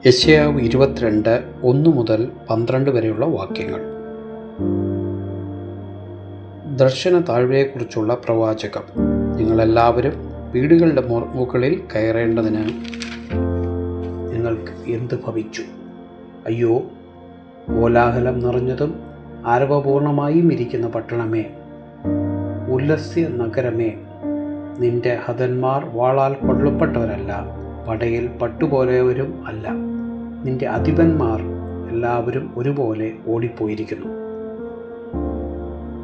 യെശയ്യാവ് 22 1 മുതൽ 12 വരെയുള്ള വാക്യങ്ങൾ. ദർശന താഴ്വരയെക്കുറിച്ചുള്ള പ്രവാചകം. നിങ്ങളെല്ലാവരും വീടുകളുടെ മുകളിൽ കയറേണ്ടതിന് നിങ്ങൾക്ക് എന്ത് ഭവിച്ചു? അയ്യോ, കോലാഹലം നിറഞ്ഞതും ആരവപൂർണമായും ഇരിക്കുന്ന പട്ടണമേ, ഉല്ലസ്യ നഗരമേ, നിന്റെ ഹതന്മാർ വാളാൽ കൊല്ലപ്പെട്ടവരല്ല, പടയിൽ പട്ടുപോലെയവരും അല്ല. നിന്റെ അധിപന്മാർ എല്ലാവരും ഒരുപോലെ ഓടിപ്പോയിരിക്കുന്നു.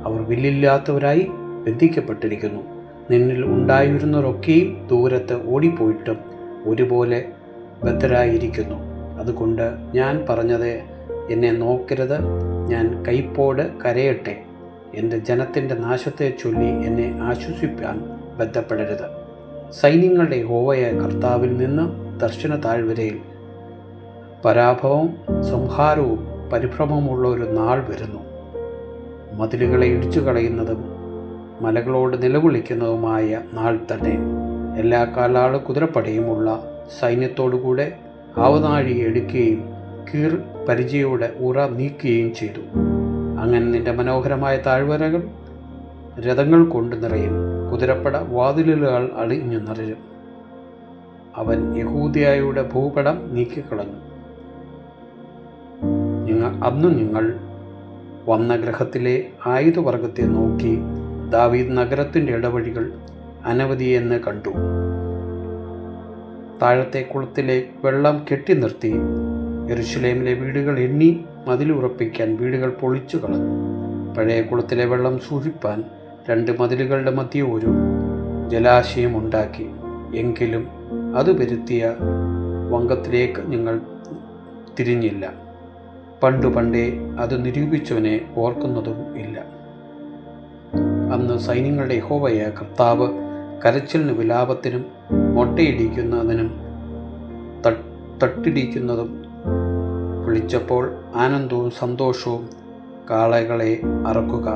അവർ വില്ലില്ലാത്തവരായി ബന്ധിക്കപ്പെട്ടിരിക്കുന്നു. നിന്നിൽ ഉണ്ടായിരുന്നവരൊക്കെയും ദൂരത്ത് ഓടിപ്പോയിട്ടും ഒരുപോലെ ബദ്ധരായിരിക്കുന്നു. അതുകൊണ്ട് ഞാൻ പറഞ്ഞത്, എന്നെ നോക്കരുത്, ഞാൻ കൈപ്പോട് കരയട്ടെ. എൻ്റെ ജനത്തിൻ്റെ നാശത്തെ ചൊല്ലി എന്നെ ആശ്വസിപ്പാൻ ബന്ധപ്പെടരുത്. സൈന്യങ്ങളുടെ യഹോവയായ കർത്താവിൽ നിന്ന് ദർശന താഴ്വരയിൽ പരാഭവവും സംഹാരവും പരിഭ്രമമുള്ള ഒരു നാൾ വരുന്നു. മതിലുകളെ ഇടിച്ചു കളയുന്നതും മലകളോട് നിലവിളിക്കുന്നതുമായ നാൾ തന്നെ. എല്ലാ കാലാള് കുതിരപ്പടയുമുള്ള സൈന്യത്തോടുകൂടെ ആവനാഴി എടുക്കുകയും കീർ പരിചയോടെ ഉറ നീക്കുകയും ചെയ്തു. അങ്ങനെ നിന്റെ മനോഹരമായ താഴ്വരകൾ രഥങ്ങൾ കൊണ്ട് നിറയും, കുതിരപ്പട വാതിലുകൾ അടിഞ്ഞു നിറയും. അവൻ യഹൂദയുടെ ഭൂപടം നീക്കിക്കളഞ്ഞു. അന്നു നിങ്ങൾ വന്ന ഗ്രഹത്തിലെ ആയുധവർഗത്തെ നോക്കി ദാവീദ് നഗരത്തിൻ്റെ ഇടവഴികൾ അനവധിയെന്ന് കണ്ടു. താഴത്തെ കുളത്തിലെ വെള്ളം കെട്ടി നിർത്തി. യെരുശലേമിലെ വീടുകൾ എണ്ണി മതിലുറപ്പിക്കാൻ വീടുകൾ പൊളിച്ചു കളഞ്ഞു. പഴയ കുളത്തിലെ വെള്ളം സൂക്ഷിപ്പാൻ 2 മതിലുകളുടെ മധ്യ ഒരു ജലാശയം ഉണ്ടാക്കി. എങ്കിലും അത് വരുത്തിയ വങ്കത്തിലേക്ക് നിങ്ങൾ തിരിഞ്ഞില്ല. പണ്ടേ അത് നിരൂപിച്ചവനെ ഓർക്കുന്നതും ഇല്ല. അന്ന് സൈന്യങ്ങളുടെ യഹോവയായ കർത്താവ് കരച്ചിലിനും വിലാപത്തിനും മൊട്ടയിടിക്കുന്നതിനും തട്ടിടിക്കുന്നതും വിളിച്ചപ്പോൾ ആനന്ദവും സന്തോഷവും കാളകളെ അറക്കുക,